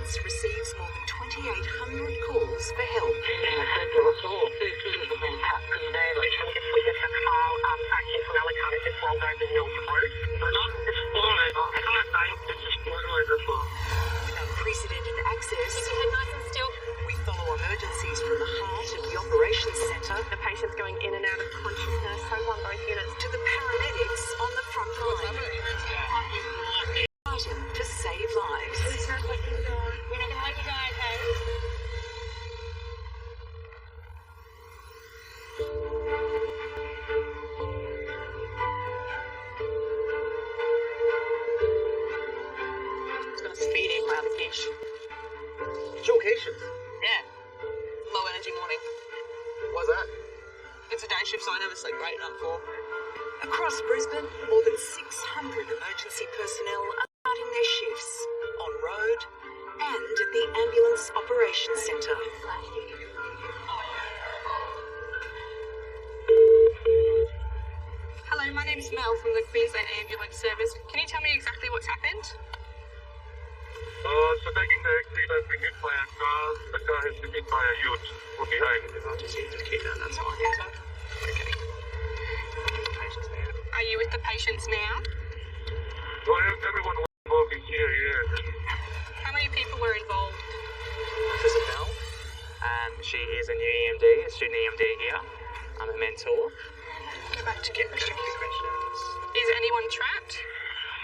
Ambulance receives more than 2,800 calls for help. Unprecedented access. Keep your head nice and still. We follow emergencies from the heart of the operations centre The patient's going in and out of consciousness. Home on both units. to the paramedics on the front line, fighting to save lives. We're not going to let you die, okay? It's going to speed in around the fish. Showcation? Yeah. Low energy morning. What's that? It's a day shift, so I never sleep great enough for. Across Brisbane, more than 600 emergency personnel are starting their shifts on road and at the Ambulance Operations Centre. Hello, my name's Mel from the Queensland Ambulance Service. Can you tell me exactly what's happened? So taking the exit has been hit by a car. The car has been hit by a youth from behind. I'll just keep that. That's fine. Okay. Patient's there. Are you with the patients now? So everyone was involved in here, yeah. How many people were involved? Officer Mel. She is a new EMD, a student EMD here. I'm a mentor. Go back to get restricted questions. Is anyone trapped?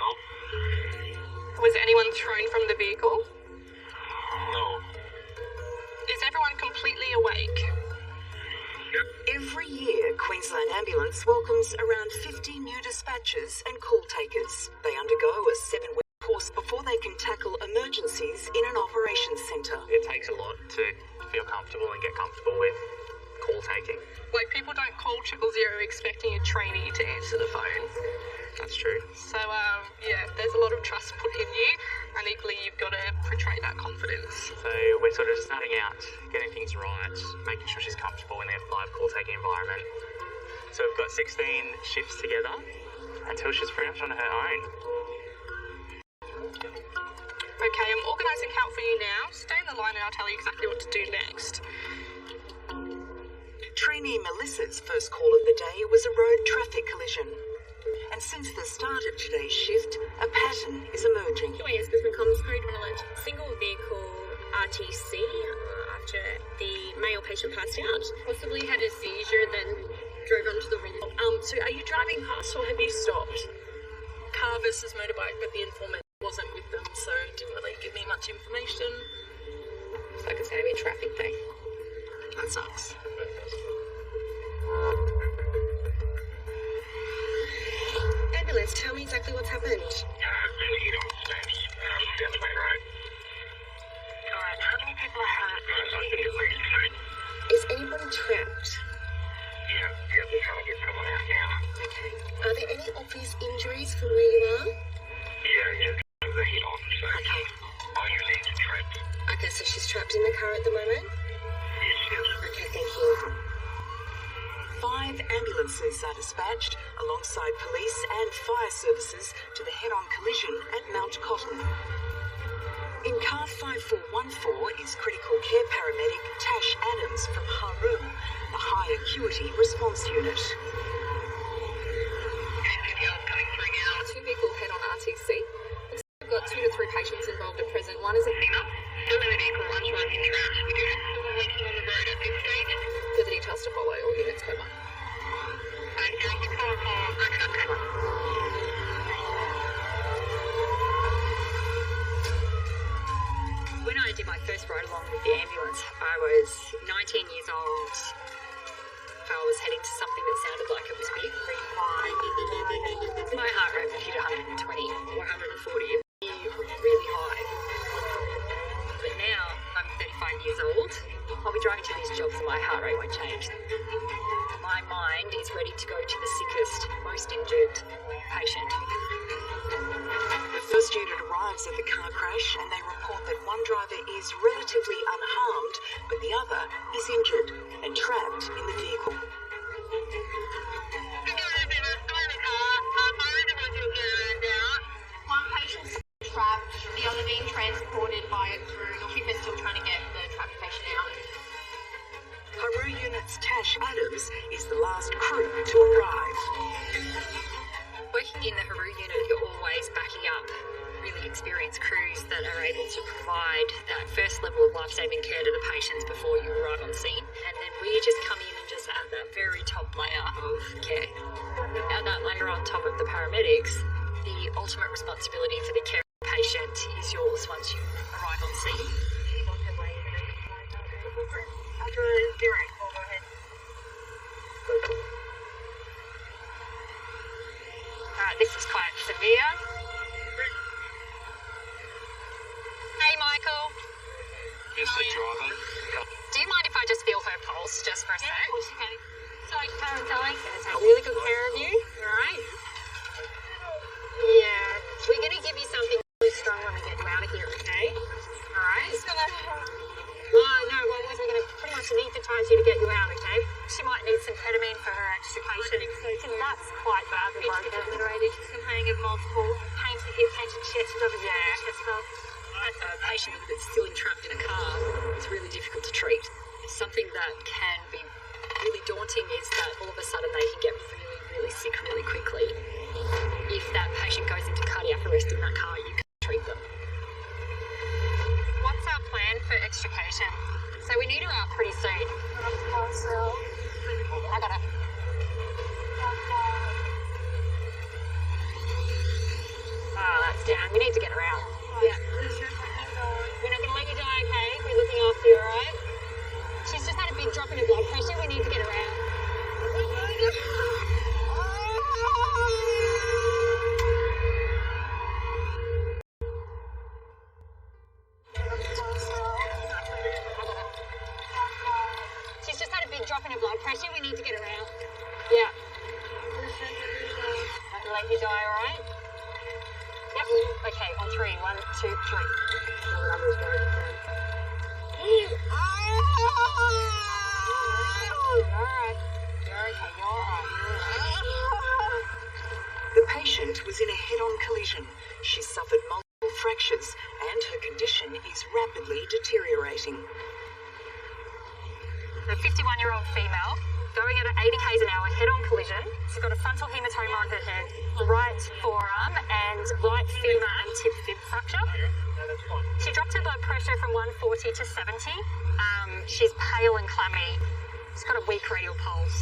No? Was anyone thrown from the vehicle? No. Is everyone completely awake? Yep. Every year, Queensland Ambulance welcomes around 50 new dispatchers and call takers. They undergo a 7-week course before they can tackle emergencies in an operations centre. It takes a lot to feel comfortable and get comfortable with call taking. Like, people don't call 000 expecting a trainee to answer the phone. That's true. So, yeah, there's a lot of trust put in you, and equally you've got to portray that confidence. So we're sort of starting out, getting things right, making sure she's comfortable in their live call taking environment. So we've got 16 shifts together until she's pretty much on her own. Okay, I'm organising help for you now. Stay in the line and I'll tell you exactly what to do next. Trainee Melissa's first call of the day was a road traffic collision. And since the start of today's shift, a pattern is emerging. Yes, Brisbane Comms Code 1 alert. Single vehicle RTC after the male patient passed out. Possibly had a seizure, then drove onto the ring. So are you driving past or have you stopped? Car versus motorbike, but the informant wasn't with them, so didn't really give me much information. So it's going to be a traffic thing. That sucks. Ambulance, tell me exactly what's happened. I've been hit on steps. Down the main road. Alright, how many people are hurt? I think at least 2. Is anybody trapped? Yeah, they're trying to get someone out now. Okay. Are there any obvious injuries from where you are? Yeah, the hit on, so Okay. all you need is trapped. Okay, so she's trapped in the car at the moment? Yes. Okay, thank you. 5 ambulances are dispatched alongside police and fire services to the head-on collision at Mount Cotton. In car 5414 is critical care paramedic Tash Adams from Haroon, the high acuity response unit. Two vehicle head on RTC. We've got 2 to 3 patients involved at present. One is a female. Still in the vehicle, unsure of interest. We do have someone waiting on the road at this stage. Further details to follow. All units code 1. When I did my first ride along with the ambulance, I was 19 years old. I was heading to something that sounded like it was big. My heart rate would hit 120 or 140, really high. But now I'm 35 years old. I'll be driving to these jobs and my heart rate won't change. My mind is ready to go to the sickest, most injured patient. The first unit arrives at the car crash and they report that one driver is relatively unharmed, but the other is injured and trapped in the vehicle. One patient's trapped, the other being transported by a crew Ash Adams is the last crew to arrive. Working in the Haru unit, you're always backing up really experienced crews that are able to provide that first level of life-saving care to the patients before you arrive on scene. And then we just come in and just add that very top layer of care. Add that layer on top of the paramedics, the ultimate responsibility for the care of the patient is yours once you arrive on scene. Alright, this is quite severe. Hey, Michael. Yes, the driver. Do you mind if I just feel her pulse just for a sec? Of course you can. So, Karen, going to take really good care of you, alright? Yeah, we're going to give you something really strong when we get you out of here, okay? Alright? Oh, no, well, we're going to pretty much anaesthetize you to get you out, okay? She might need some ketamine for her extrication. That's quite badly broken. She's complaining of multiple pain to hip, pain to chest, chest up. A patient that's still entrapped in a car is really difficult to treat. Something that can be really daunting is that all of a sudden they can get really, really sick really quickly. If that patient goes into cardiac arrest in that car, you can treat them. What's our plan for extrication? So we need her out pretty soon. I got her. Oh, that's down. We need to get her out. Yeah. We're not going to let you die, okay? We're looking after you, alright? She's just had a big drop in her blood pressure. We need to get her out. She's just had a big drop in her blood pressure. We need to get her out. Yeah. Not going to let you die, alright? Yep. Okay, on 3. 1, 2, 3. The patient was in a head-on collision. She suffered multiple fractures and her condition is rapidly deteriorating. A 51-year-old female going at 80 k's an hour head-on collision. She's got a frontal hematoma on her head, right forearm and right femur and tib fib fracture. She dropped her blood pressure from 140 to 70. She's pale and clammy. She's got a weak radial pulse.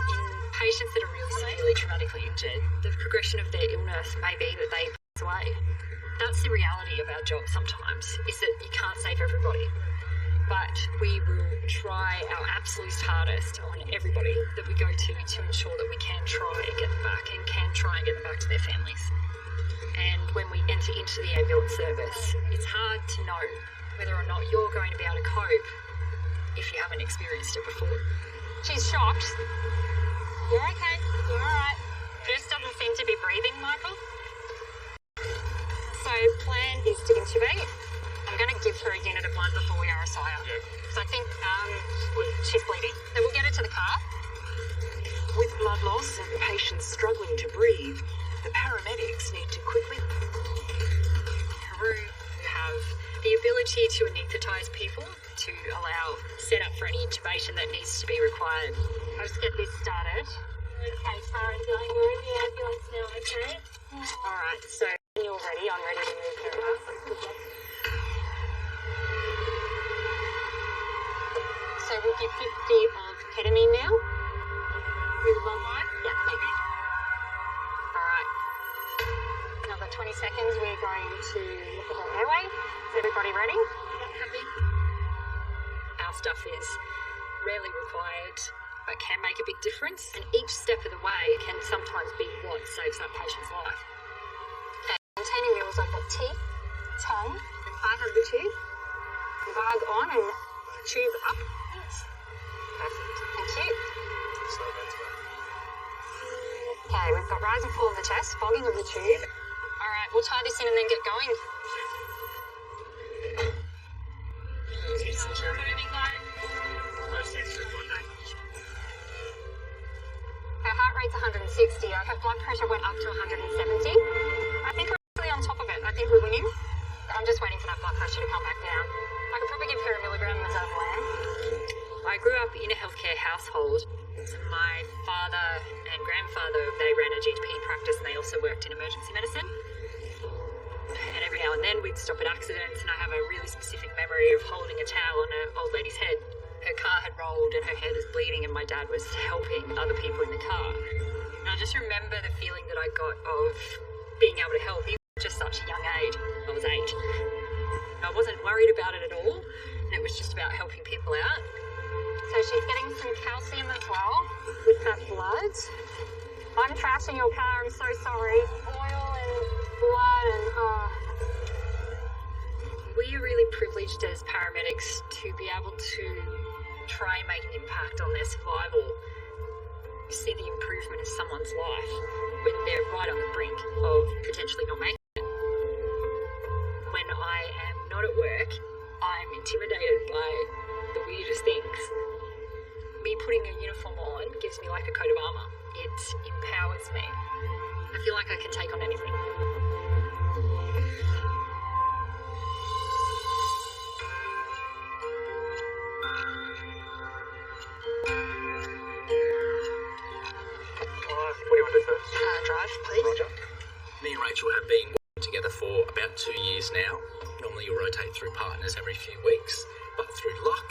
In patients that are really severely traumatically injured, the progression of their illness may be that they pass away. That's the reality of our job sometimes, is that you can't save everybody. But we will try our absolute hardest on everybody that we go to ensure that we can try and get them back and can try and get them back to their families. And when we enter into the ambulance service, it's hard to know whether or not you're going to be able to cope if you haven't experienced it before. She's shocked. You're okay. You're alright. Just doesn't seem to be breathing, Michael. So plan is to intubate. I'm going to give her a unit of blood before we RSI her. Yeah. So I think she's bleeding. So we'll get her to the car. With blood loss and patients struggling to breathe, the paramedics need to quickly... Haru, you have the ability to anaesthetize people to allow set up for any intubation that needs to be required. I'll just get this started. Okay, Sarah, going. We're in the ambulance now, okay? Alright, so when you're ready, I'm ready to move her up. So we'll give 50 of ketamine now. Through the blood line? Yeah, thanks. Alright. Another 20 seconds, we're going to look at her airway. Is everybody ready? Yep, happy. Our stuff is rarely required, but can make a big difference. And each step of the way can sometimes be what saves that patient's life. Okay, containing meals, I've got teeth, tongue, I have the tooth, bug on and tube up. Perfect, thank you. Okay, we've got rise and fall of the chest, fogging of the tube. Alright, we'll tie this in and then get going. Her heart rate's 160. Her blood pressure went up to 170. I think we're actually on top of it. I think we're winning. I'm just waiting for that blood pressure to come back down. I could probably give her a milligram of Zovlan. I grew up in a healthcare household. So my father and grandfather, they ran a GP practice and they also worked in emergency medicine. And every now and then we'd stop at accidents, and I have a really specific memory of holding a towel on an old lady's head. Her car had rolled and her head was bleeding, and my dad was helping other people in the car. And I just remember the feeling that I got of being able to help, even at just such a young age. I was 8. I wasn't worried about it at all. It was just about helping people out. So she's getting some calcium as well with that blood. I'm trashing your car, I'm so sorry. Oil and blood and We are really privileged as paramedics to be able to try and make an impact on their survival. You see the improvement in someone's life when they're right on the brink of potentially not making it. When I am not at work, I'm intimidated by the weirdest things. Me putting a uniform on gives me like a coat of armour. It empowers me. I feel like I can take on anything. What do you want to do first? Drive, please. Roger. Me and Rachel have been working together for about 2 years now. Normally you rotate through partners every few weeks, but through luck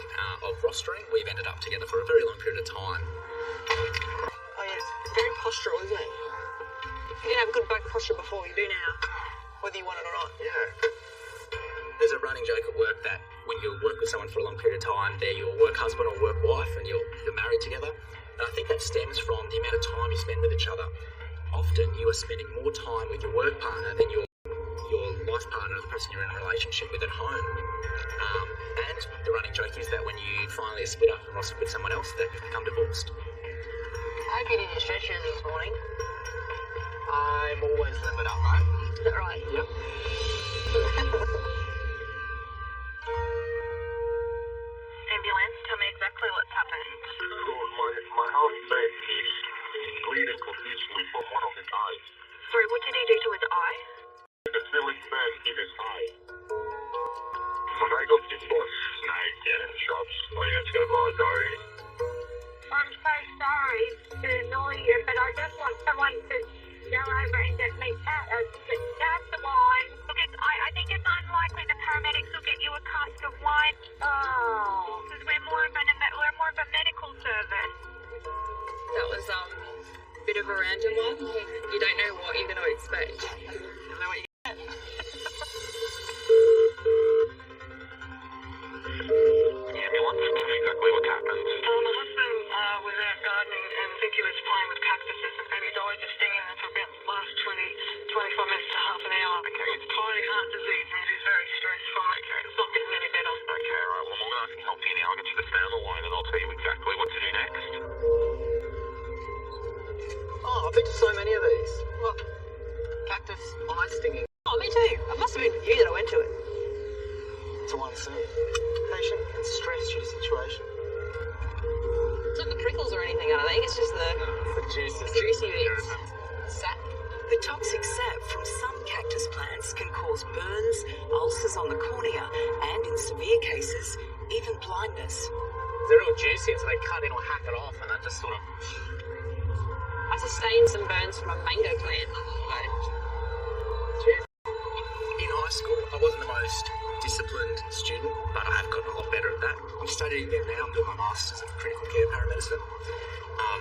of rostering, we've ended up together for a very long period of time. Oh yes, very postural, isn't it? You didn't have good back posture before, you do now. Whether you want it or not. Yeah. There's a running joke at work that when you work with someone for a long period of time, they're your work husband or work wife, and you're married together. And I think that stems from the amount of time you spend with each other. Often you are spending more time with your work partner than your life partner, the person you're in a relationship with at home. And the running joke is that when you finally are split up and rostered with someone else, that you become divorced. I hope you did your stretches this morning. I'm always limbered up, mate. Is that right? Yep. Ambulance, tell me exactly what's happened. My husband is bleeding profusely from one of his eyes. Sorry, what did he do to his eye? The ceiling fan in his eye. When I got this was snake and shops, I had to go buy a diary. I'm so sorry to annoy you, but I just want someone to go over and get me that's the wine. Look, I think it's unlikely the paramedics will get you a cask of wine. Oh, because we're more of a medical service. That was a bit of a random one. You don't know what you're going to expect. You never know what you get. Ambulance, tell me exactly what happened. My husband was out gardening and I think he was playing with cactuses and he died just stinging them for about the last 25 minutes to half an hour. Okay. It's tiny heart disease and he's very stressed from it. Okay. It's not getting any better. Okay, right, well, I'm going to help you now. I'll get you to stay on the line and I'll tell you exactly what to do next. Oh, I've been to so many of these. What? Cactus eye stinging. Oh, me too. It must have been with you that I went to it. It's a one scene. Patient and stress due to situation. It's not the prickles or anything, I don't think. It's just the juices. juicy bits. Sap. The toxic sap from some cactus plants can cause burns, ulcers on the cornea, and in severe cases, even blindness. They're real juicy, so they cut in or hack it off, and that just sort of. I sustained some burns from a mango plant. In high school, I wasn't the most disciplined student, but I have gotten a lot better at that. I'm studying again now. I'm doing my Masters of Critical Care Paramedicine.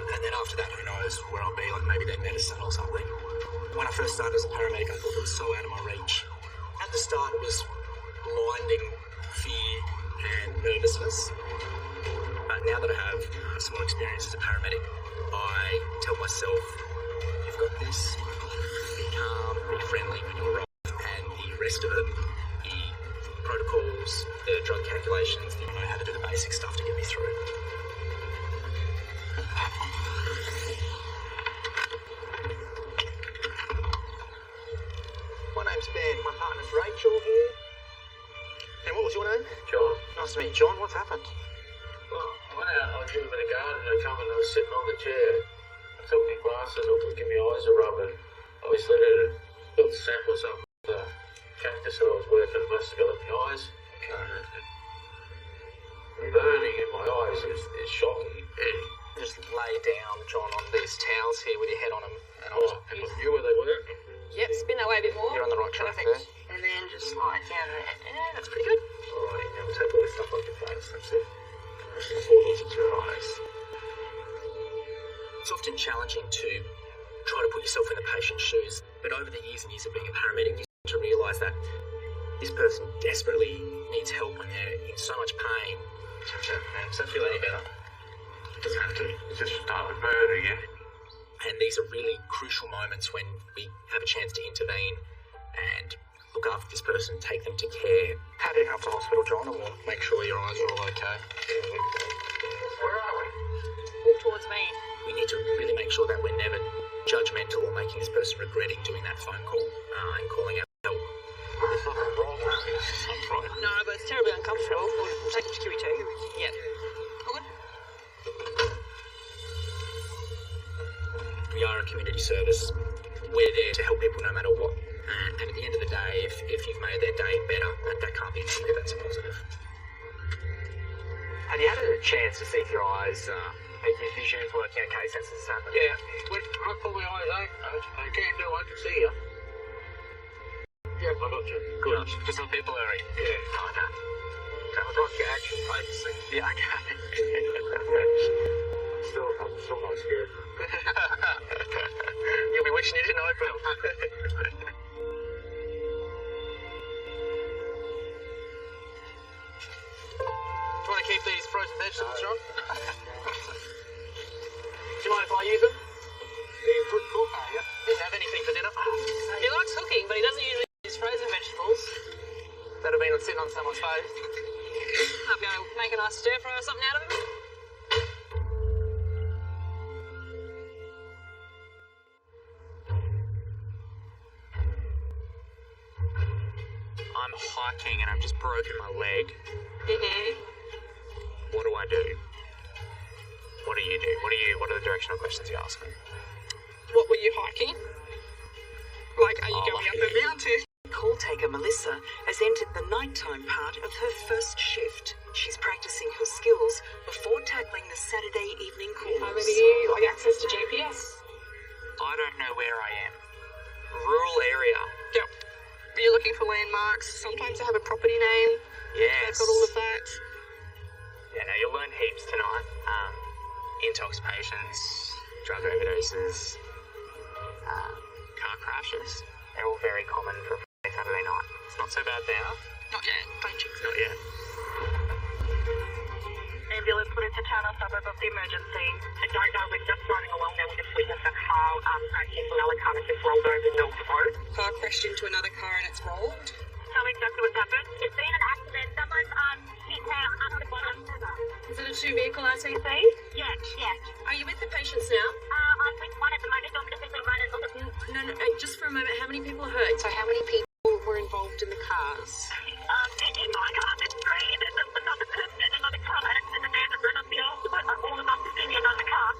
And then after that, who knows where I'll be, like maybe then medicine or something. When I first started as a paramedic, I thought it was so out of my reach. At the start, it was blinding fear and nervousness. But now that I have some more experience as a paramedic, I tell myself, you've got this, be calm, be friendly when you're right, and the rest of it, the protocols, the drug calculations, you know how to do the basic stuff to get me through. My name's Ben. My partner's Rachel here. And what was your name? John. Nice to meet you, John. What's happened? Well, I went out, I was doing a bit of gardening, I come and I was sitting on the chair. I took my glasses off and give my eyes a rub, and obviously they built the samples up with the cactus that I was working. It must have got in my eyes. Okay. burning in my eyes is shocking. Just lay down, John, on these towels here with your head on them. And Oh, and you knew where they were? Yep, spin that way a bit more. You're on the right track Perfect. there. And then just lie down there. Yeah, that's pretty good. Alright, now take all this stuff off your face. That's it. Before you look at your eyes. It's often challenging to try to put yourself in the patient's shoes, but over the years and years of being a paramedic, you start to realise that this person desperately needs help when they're in so much pain. Does that feel any better? It doesn't have to. It's just start with burn again. And these are really crucial moments when we have a chance to intervene and look after this person, take them to care. How do you get up to hospital, John, and we'll make sure your eyes are all okay? Where are we? Walk towards me. We need to really make sure that we're never judgmental or making this person regretting doing that phone call and calling out help. There's nothing wrong with this. That's right. No, but it's terribly uncomfortable. We'll take it to QE2. Yeah. All good? We are a community service. We're there to help people no matter what. And at the end of the day, if you've made their day better, that can't be negative, that's a positive. Have you had a chance to see if your eyes, if your vision is working okay since this happened? Yeah, when I pull my eyes out, I can't do. I can see you. Yeah, I got you. Good. Just a bit blurry. Yeah. Oh, no. Sounds like your action focusing. Yeah, okay. I'm still not scared. You'll be wishing you didn't open them. Do you want to keep these frozen vegetables, John? Do you mind if I use them? You could cook, are you? Didn't have anything for dinner. He likes cooking, but he doesn't usually use frozen vegetables that have been sitting on someone's face. I'm going to make a nice stir fry or something out of them. I'm hiking and I've just broken my leg. What do I do? What do you do? What are the directional questions you ask me? What were you hiking? Like, are you going up a mountain? Call taker Melissa has entered the nighttime part of her first shift. She's practicing her skills before tackling the Saturday evening calls. How many do you like access to GPS? I don't know where I am. Rural area. Yep. You're looking for landmarks. Sometimes they have a property name. Yes. They've got all of that. Yeah, no, you'll learn heaps tonight. Intox patients, drug overdoses, car crashes. They're all very common for a Saturday night. It's not so bad now. Not yet. Don't jinx it. Not yet. Ambulance put into town or suburb of the emergency. I don't know, we're just running along there. We just witnessed a car crash into another car that just rolled over Mills Road. Car crashed into another car and it's rolled. Tell me exactly what's happened. It's been an accident. Someone's hit down under the bottom. Is it a two-vehicle RTC? Yes, yes. Are you with the patients now? I'm with one at the moment. I'm going to quickly run and look at No, just for a moment. How many people are hurt? So how many people were involved in the cars? in my car. There's three. There's another person in another car. And there's a man that ran up the aisle. But all of us are in another car.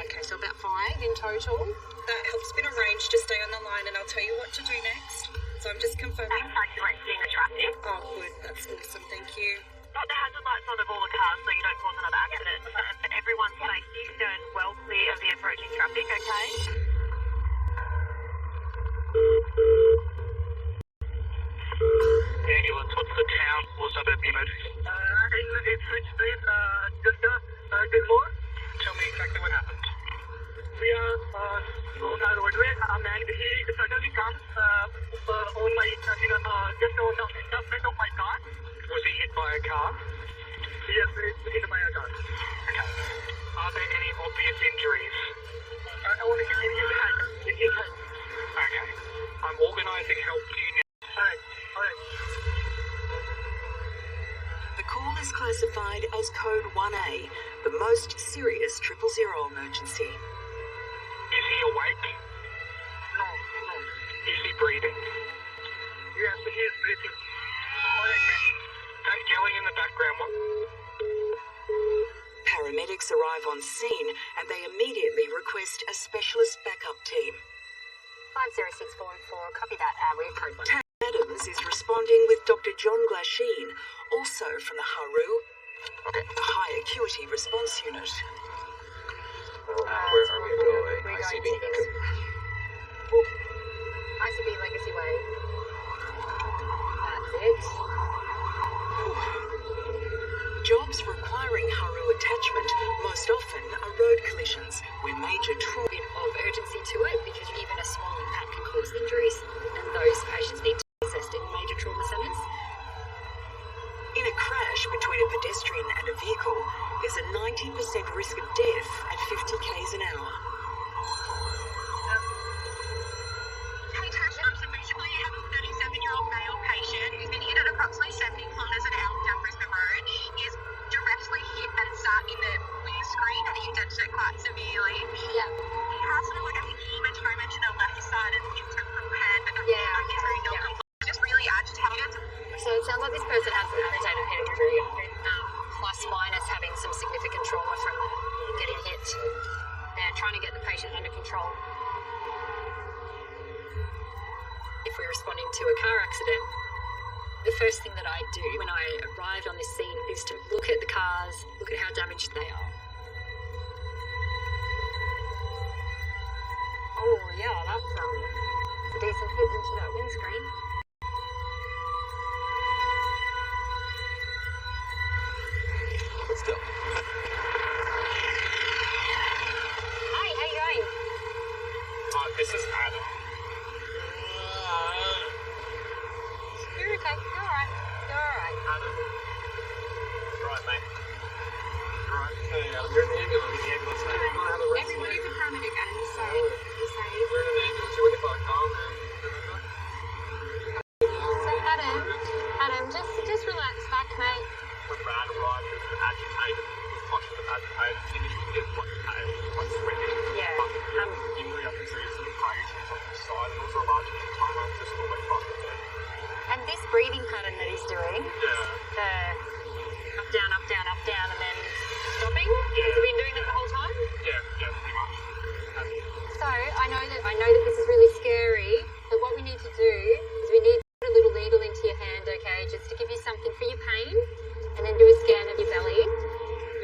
Okay, so about 5 in total. That helps been arranged to stay on the line and I'll tell you what to do next. So I'm just confirming. That's directing the traffic. Oh, good. That's awesome. Thank you. Got the hazard lights on of all the cars so you don't cause another accident. For everyone's safety, stand well clear of the approaching traffic, okay? Ambulance, what's the town or suburb emergency? It's Rich Street, good morning. Tell me exactly what happened. We are on our roadway and he suddenly comes on my, just on the front of my car. Was he hit by a car? Yes, it's hit by a car. Okay. Are there any obvious injuries? Only in his head. In his head. Okay. I'm organising help for you now. Alright. The call is classified as Code 1A, the most serious 000 emergency. Is he awake? No. Is he breathing? Yes, he is breathing. That yelling in the background, what? Paramedics arrive on scene and they immediately request a specialist backup team. 50644, copy that. We're code 1. Adams is responding with Dr. John Glasheen, also from the Haru Okay. The High Acuity Response Unit. Where are we going? We're ICB. going to ICB Legacy Way. That's it. Jobs requiring Haru attachment most often are road collisions where major trauma. Bit of urgency to it because even a small impact can cause injuries, and those patients need to be assessed in major trauma centres. In a crash between a pedestrian and a vehicle, there's a 90% risk of death at 50 k's an hour. Hey Tash, so basically you have a 37-year-old male patient who's been hit at approximately 70 kilometres an hour down Brisbane Road. He is directly hit and sat in the windscreen and he dented it quite severely. Yeah. He has sort of like a hematoma to the left side and temporal head, but Yeah, he's very non-compliant, just really agitated. So it sounds like this person has an agitated head injury, plus minus having some significant trauma from getting hit. They're trying to get the patient under control. If we're responding to a car accident, the first thing that I do when I arrive on this scene is to look at the cars, look at how damaged they are. Oh yeah, that's a decent hit into that windscreen. Still. Hi, how you going? This is Adam. You're okay. You're alright. You're alright. Adam. Right, mate. Right. Hey, Adam, you're in the ambulance. The ambulance now. You're gonna have a rest. Everybody's a paramedic, Adam, so you're safe. We're in an ambulance. You were hit by a car, man. So Adam, just relax back, mate. When Brad arrived, he was agitated. He was conscious of agitated. Initially, he was quite pale, quite sweaty. Yeah. Injury, I can see his sort of abrasions on his side, and also a large hematoma just all the way across the head. And this breathing pattern that he's doing, Yeah. the up, down, and then stopping, has he been doing that the whole time? Yeah, pretty much. So I know that this is really scary, but what we need to do is we need to put a little needle into your hand, okay, just to give you something for your pain, and then do a scan of your belly.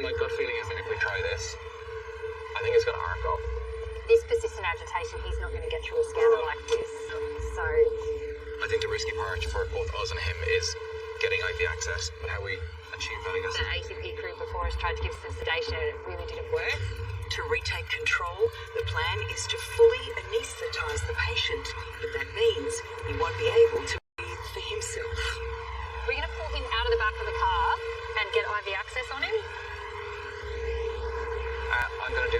My gut feeling is that if we try this, I think it's going to arc up. This persistent agitation, he's not going to get through a scanner like this. So I think the risky part for both us and him is getting IV access, but how we achieve that, I guess. the ACP crew before us tried to give some sedation and it really didn't work. To retake control, the plan is to fully anaesthetise the patient, but that means he won't be able to breathe for himself. We're going to pull him out of the back of the car and get IV access on him. I'm going to do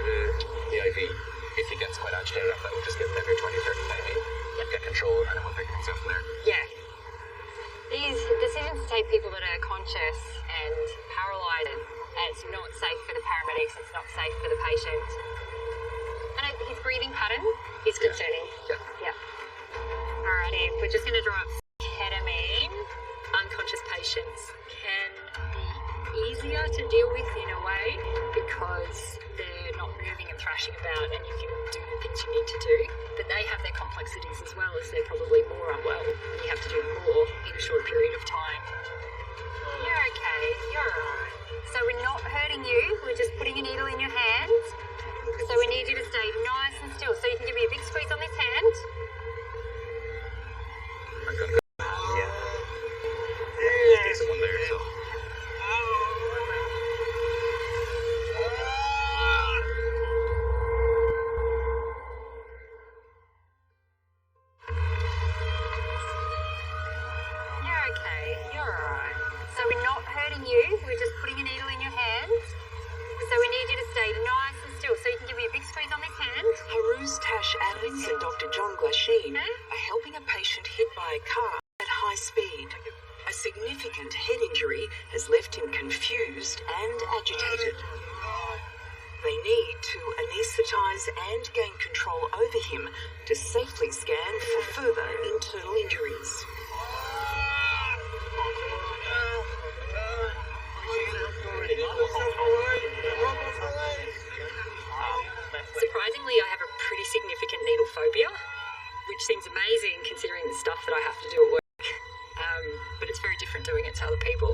the IV. If he gets quite agitated after that, we'll just give him every 20, 30 maybe. Get control, and then we'll pick things up from there. Yeah. These decisions to take people that are conscious and paralysed, it's not safe for the paramedics, it's not safe for the patient. And his breathing pattern is concerning. Yeah. Alrighty, we're just going to draw up ketamine. Unconscious patients can be easier to deal with in a way because they're not moving and thrashing about and you can do the things you need to do. But they have their complexities as well as they're probably more unwell. You have to do more in a short period of time. You're okay. You're alright. So we're not hurting you. We're just putting a needle in your hand. So we need you to stay nice and still. So you can give me a big squeeze on this hand. I'm going to go. Yeah. Yeah, decent one there, so. You're okay. You're alright. So we're not hurting you. We're just putting a needle in your hand. So we need you to stay nice and still. So you can give me a big squeeze on this hand. Haru's Tash Adams and Dr. John Glasheen are helping a patient hit by a car at high speed. A significant head injury has left him confused and agitated. They need to anaesthetise and gain control over him to safely scan for further internal injuries. Surprisingly, I have a pretty significant needle phobia, which seems amazing considering the stuff that I have to do at work. But it's very different doing it to other people.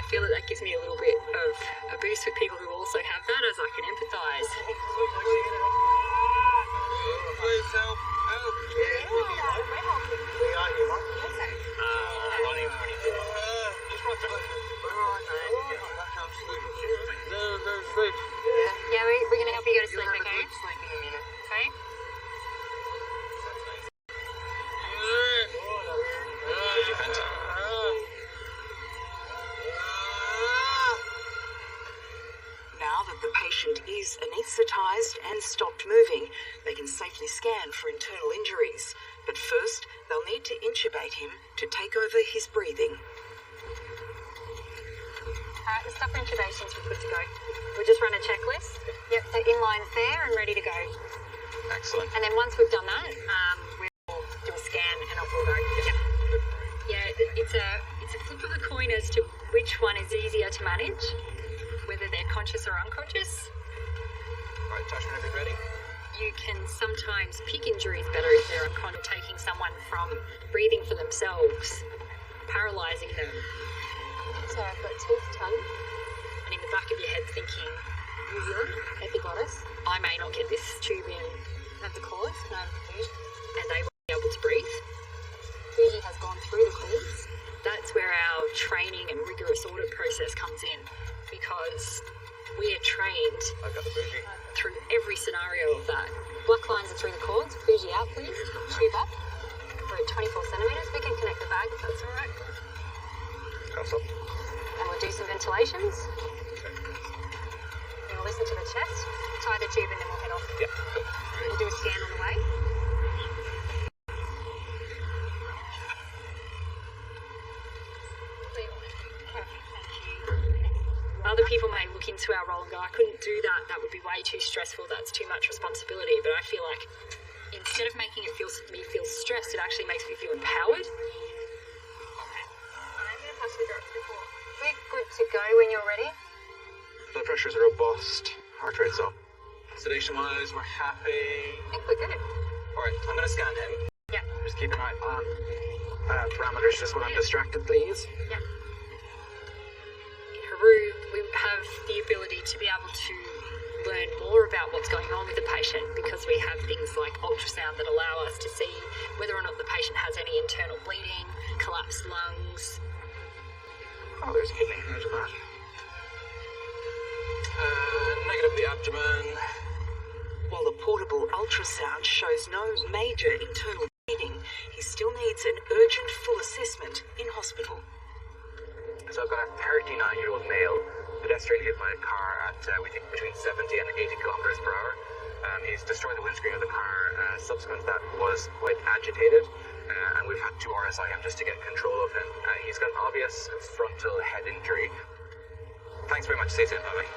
feel that gives me a little bit of a boost with people who also have that, as I can empathise. Please help. Help. Yeah. We are here, Mike. Not even 24. Just right there. Yeah, we're going to help you go to sleep, okay? Sleep in a minute. Okay? Now that the patient is anaesthetised and stopped moving, they can safely scan for internal injuries. But first, they'll need to intubate him to take over his breathing. The stuff for intubations, we're good to go. We'll just run a checklist. Yep, so inline's there and ready to go. Excellent. And then once we've done that, we'll do a scan and off we'll go. Yep. Yeah, it's a flip of the coin as to which one is easier to manage, whether they're conscious or unconscious. Right, Josh, whenever you're ready. You can sometimes pick injuries better if they're unconscious, taking someone from breathing for themselves, paralysing them. So I've got teeth, tongue, and in the back of your head thinking, New Zealand, epiglottis. I may not get this tube in at the cords, no perfusion, and they won't be able to breathe. Fuji has gone through the cords. That's where our training and rigorous audit process comes in, because we are trained through every scenario of that. Black lines are through the cords. Fuji out, please. Tube up. We're at 24 centimetres. We can connect the bag if that's all right. And we'll do some ventilations. And we'll listen to the chest. Tie the tube and then we'll head off. Yeah. We'll do a scan on the way. Other people may look into our role and go, I couldn't do that, that would be way too stressful, that's too much responsibility. But I feel like instead of making it me feel stressed, it actually makes me feel empowered. We're good to go when you're ready. Blood pressures are robust. Heart rate's up. Sedation-wise, we're happy. I think we're good. Alright, I'm going to scan him. Yeah. Just keep an eye on parameters just when I'm distracted, please. Yeah. In Haru, we have the ability to be able to learn more about what's going on with the patient because we have things like ultrasound that allow us to see whether or not the patient has any internal bleeding, collapsed lungs. Oh, there's a kidney. There's that. Negative of the abdomen. While the portable ultrasound shows no major internal bleeding, he still needs an urgent full assessment in hospital. So I've got a 39-year-old male, pedestrian hit by a car at, we think, between 70 and 80 kilometres per hour. He's destroyed the windscreen of the car. Subsequent to that was quite agitated, and we've had to RSI him just to get control of him. He's got an obvious frontal head injury. Thanks very much. See you soon. Bye-bye.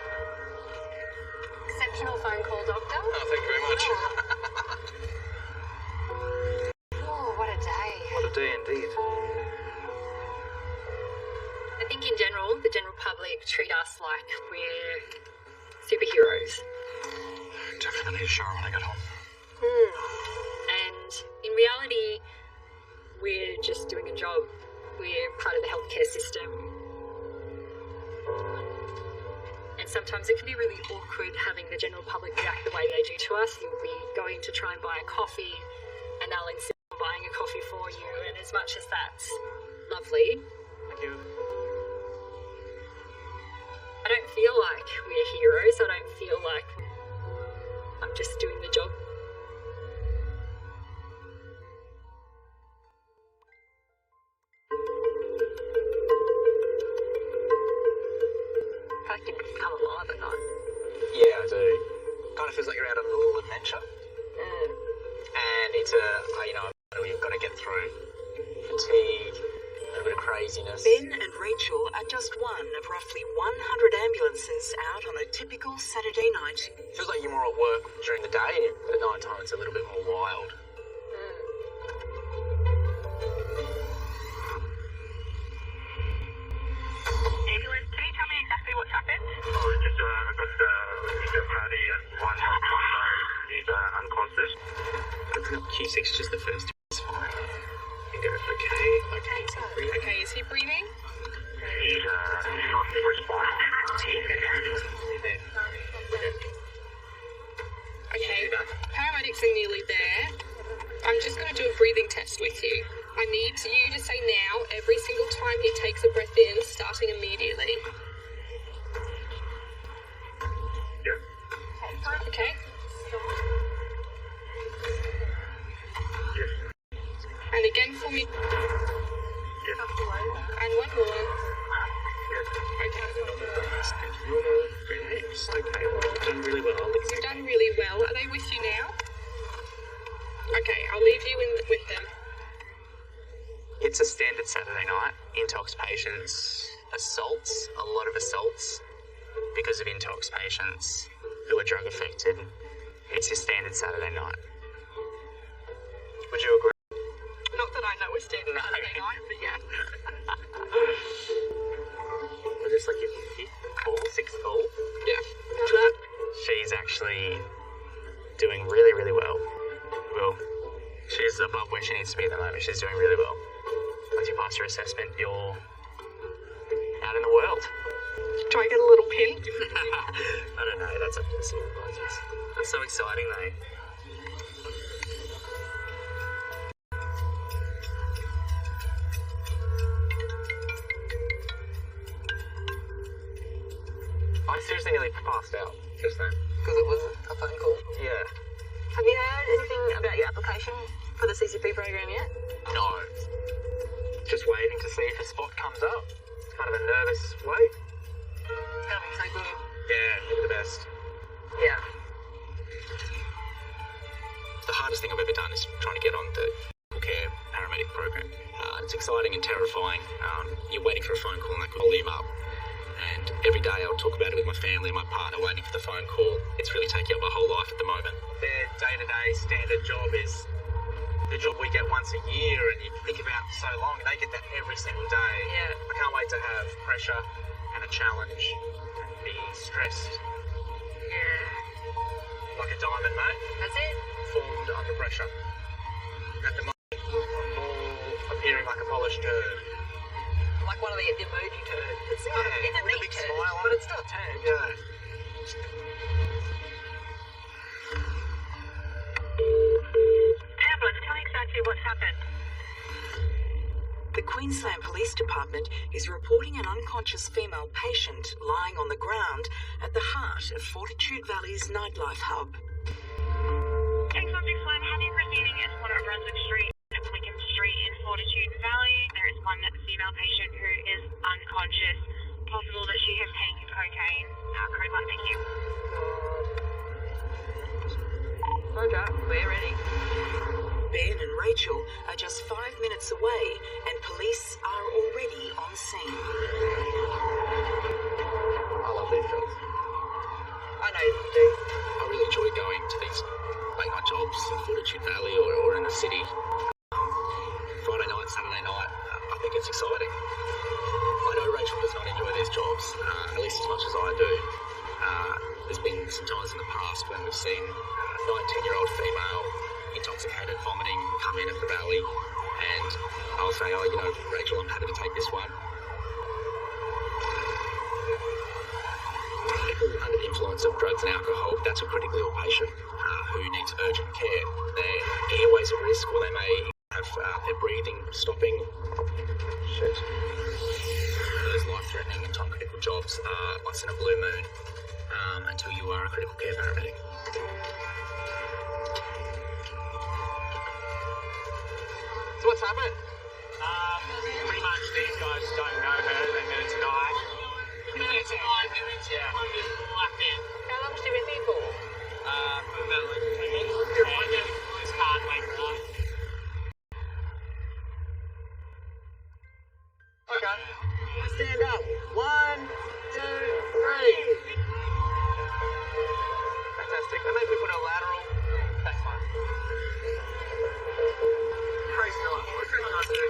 Exceptional phone call, doctor. Oh, thank you very much. Oh, what a day. What a day indeed. I think in general, the general public treat us like we're superheroes. Definitely gonna need a shower when I get home. And in reality, we're just doing a job. We're part of the healthcare system. And sometimes it can be really awkward having the general public react the way they do to us. You'll be going to try and buy a coffee and they'll insist on buying a coffee for you. And as much as that's lovely, Thank you. I don't feel like we're heroes. I don't feel like I'm just doing the job. I can come alive at night. Yeah, I do. Kind of feels like you're out on a little adventure. And it's you've got to get through fatigue, a little bit of craziness. Ben and Rachel are just one of roughly 100 ambulances out on a typical Saturday night. Feels like you're more at work during the day, but at night time it's a little bit more wild. Ambulance, can you tell me exactly what's happened? Oh, just I got a party and one guy is unconscious. Open up Q6, just the first. It's fine. Okay, is he breathing? he's not responding. Okay, paramedics are nearly there. I'm just going to do a breathing test with you. I need you to say now every single time he takes a breath in, starting immediately. Yeah. Okay? Yes. And again for me. Yes. And one more. Yes. Okay. Okay, well, you've done really well. You've done really well. Are they with you now? Okay, I'll leave you with them. It's a standard Saturday night. Intox patients, assaults, a lot of assaults because of intox patients who are drug affected. It's your standard Saturday night. Would you agree? Not that I know a standard Saturday night, but yeah. Was this like your fifth call, sixth call? Yeah. How's that? She's actually doing really, really well. Well, she's above where she needs to be at the moment. She's doing really well. Once you pass your assessment, you're out in the world. Do I get a little pin? I don't know, that's up to the supervisors. That's so exciting though. I seriously nearly passed out just then. Because it was a phone call. Yeah. Have you heard anything about your application for the CCP program yet? No. Just waiting to see if a spot comes up. It's kind of a nervous wait. It's going to be so good. Yeah, you're the best. Yeah. The hardest thing I've ever done is trying to get on the critical care paramedic program. It's exciting and terrifying. You're waiting for a phone call and that could hold you up. And every day I'll talk about it with my family and my partner waiting for the phone call. It's really taking up my whole life at the moment. Their day-to-day standard job is the job we get once a year, and you think about it so long, and they get that every single day. Yeah. I can't wait to have pressure and a challenge and be stressed Yeah. like a diamond, mate. That's it. Formed under pressure. At the moment, all appearing like a polished turd. Like one of the emoji turds. It's Yeah, not, it's a with a neat big turd, smile on but it. it's still a turd. Yeah. Ambulance, tell me exactly what's happened. The Queensland Police Department is reporting an unconscious female patient lying on the ground at the heart of Fortitude Valley's nightlife hub. Thanks, Subject 1. Have you proceeding as one at Brunswick Street and Lincoln Street in Fortitude Valley? There is one female patient who is unconscious. Possible that she has taken cocaine. Code 1, thank you. Roger, we're ready. Ben and Rachel are just 5 minutes away, and police are already on scene. I love these jobs. I know you do. I really enjoy going to these late night jobs in Fortitude Valley or in the city. Friday night, Saturday night, I think it's exciting. I know Rachel does not enjoy these jobs, at least as much as I do. There's been some times in the past when we've seen a 19-year-old female intoxicated, vomiting, come in at the valley, and I'll say, oh, you know, Rachel, I'm happy to take this one. People under the influence of drugs and alcohol, that's a critically ill patient who needs urgent care. Their airways at risk, or they may have their breathing stopping. Shit. Those life-threatening and time-critical jobs are once in a blue moon until you are a critical care paramedic. So what's happening? Pretty much these guys don't know her. They met her tonight. It's 5 minutes, yeah. Blacked in. How long has she been here for? For about like 2 minutes. And just can't wake her up. Okay. Stand up. 1, 2, 3. Fantastic. And maybe we put a lateral. That's fine. Praise God. What's really nice to do?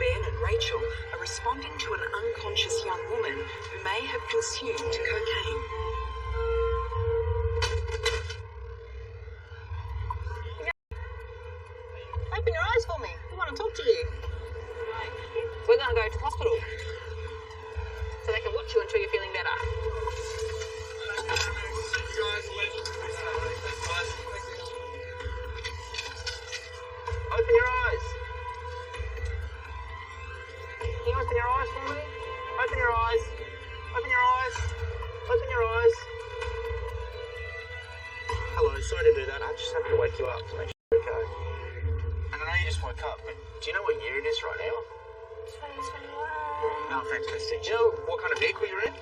Ben and Rachel are responding to an unconscious young woman who may have consumed cocaine. Open your eyes for me. I want to talk to you. we're going to go to the hospital so they can watch you until you're feeling better. Open your eyes. Can you open your eyes for me? Open your eyes. Open your eyes. Open your eyes. Hello, sorry to do that. I just have to wake you up to make sure you're okay. And I know you just woke up, but do you know what year it is right now? 2021. Oh, fantastic. Do you know what kind of vehicle you're in?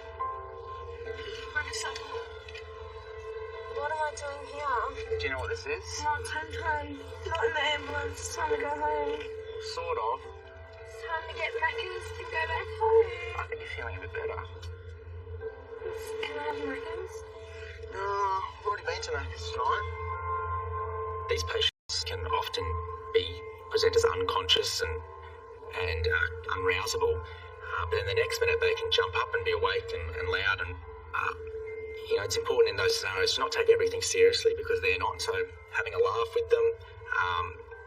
Motorcycle. What am I doing here? Do you know what this is? Not time. Not in the ambulance. It's time to go home. Sort of. It's time to get Macca's and go back home. I think you're feeling a bit better. Can I have Macca's? No, I've already been to Macca's tonight. These patients can often be presented as unconscious and unrousable, but then the next minute they can jump up and be awake and loud, and it's important in those scenarios to not take everything seriously because they're not. So having a laugh with them,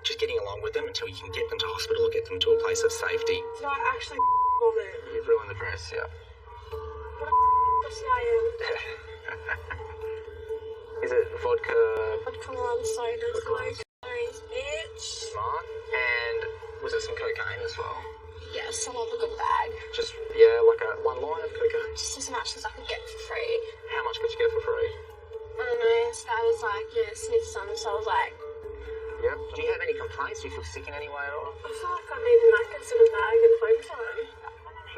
just getting along with them until you can get them to hospital or get them to a place of safety. Did I actually vomit? You've ruined the dress, yeah. What a pussy I am. Is it vodka? Vodka lime soda. Nice, bitch. Smart. And was it some cocaine as well? Yes, I love a good bag. Just, like one line of cocaine? Just as much as I could get for free. How much could you get for free? I don't know, this guy was like, sniff some, so I was like... Yep. Do you have any complaints? Do you feel sick in any way at all? I feel like I need Macca's in a bag and home time.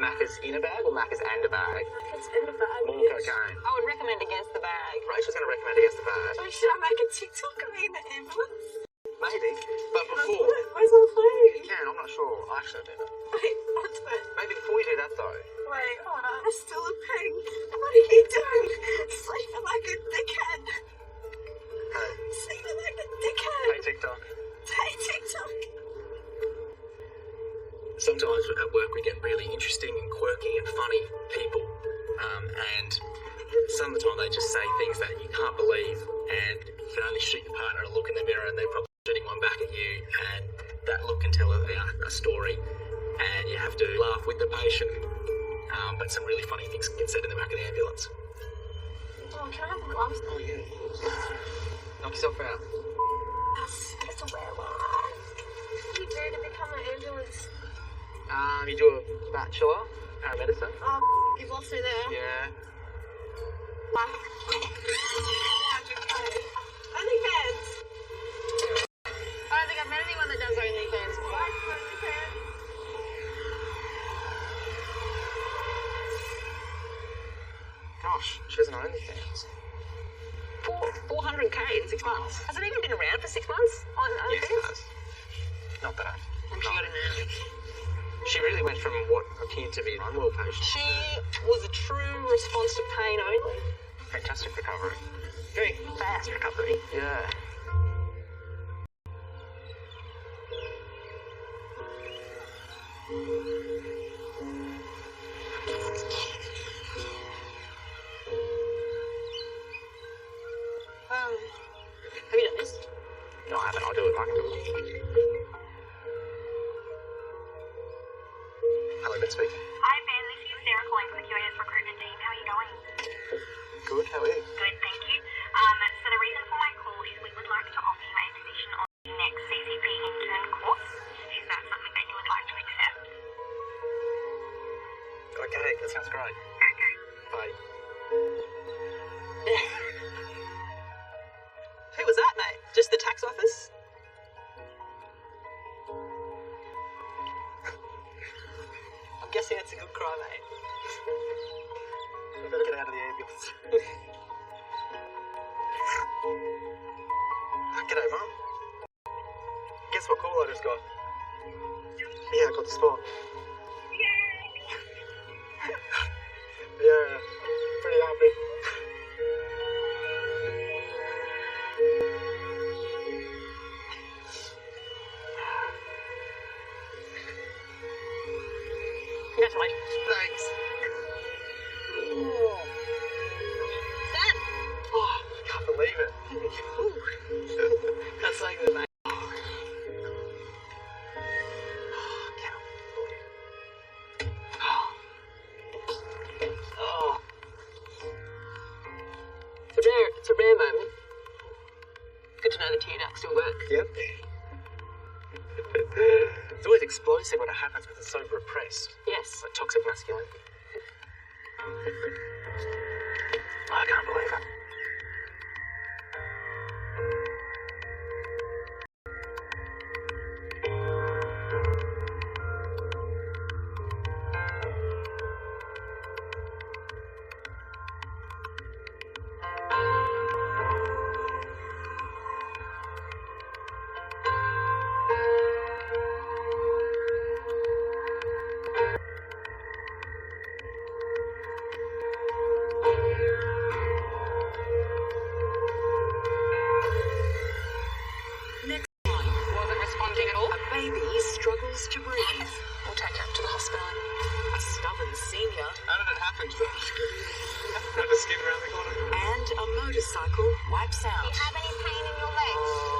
Macca's in a bag or Macca's and a bag? Macca's in a bag, More bitch. cocaine. I would recommend against the bag. Rachel's going to recommend against the bag. So should I make a TikTok of me in the ambulance? Maybe. But before... Where's my phone? You can, I'm not sure. I actually don't know. Wait, what's that? Maybe before you do that though. Wait, hold on, I'm still in pain. What are you doing? Sleeping like a dickhead. Hey. Sleeping like a dickhead. Hey TikTok. Hey, TikTok. Sometimes at work we get really interesting and quirky and funny people, and some of the time they just say things that you can't believe, and you can only shoot your partner a look in the mirror and they're probably shooting one back at you, and that look can tell a story, and you have to laugh with the patient, but some really funny things get said in the back of the ambulance. Oh, can I have the gloves? Oh yeah. Knock yourself out. Yes, it's a rare one. What do you do to become an ambulance? You do a bachelor, paramedicine. Oh, you've lost me there. Yeah. OnlyFans. I don't think I've met anyone that does OnlyFans before. Gosh, she doesn't know OnlyFans. 400k in 6 months. Has it even been around for 6 months on Yes, it OnlyFans? has. Not that And she got in there. She really went from what appeared to be an unwell patient. She was a true response to pain only. Fantastic recovery. Very fast recovery. Yeah. Have you done this? No, I haven't. I'll do it. I can do it. Hello, Ben speaking. Hi, Ben. This is Sarah calling from the QAS recruitment team. How are you going? Good, how are you? Good, thank you. So the reason for my call is we would like to offer you a position on the next CCP intern course. Is that something that you would like to accept? Okay, that sounds great. Okay. Bye. Who was that, mate? Just the tax office? I'm guessing it's a good cry, mate. We better get out of the ambulance. G'day, Mum. Guess what call I just got? Yeah, I got the spot. Yeah, pretty happy. Congratulations. Thanks. Dan! Oh, can't believe it. That's so good, mate. Can't believe it. still work. Yep. It's always explosive when it happens because it's so repressed. Yes. Like toxic masculinity. I can't believe it. Next line. Wasn't responding at all. A baby struggles to breathe. We'll take her to the hospital. A stubborn senior How did it happen? Had a skin around the corner. and a motorcycle wipes out. Have any pain in your legs?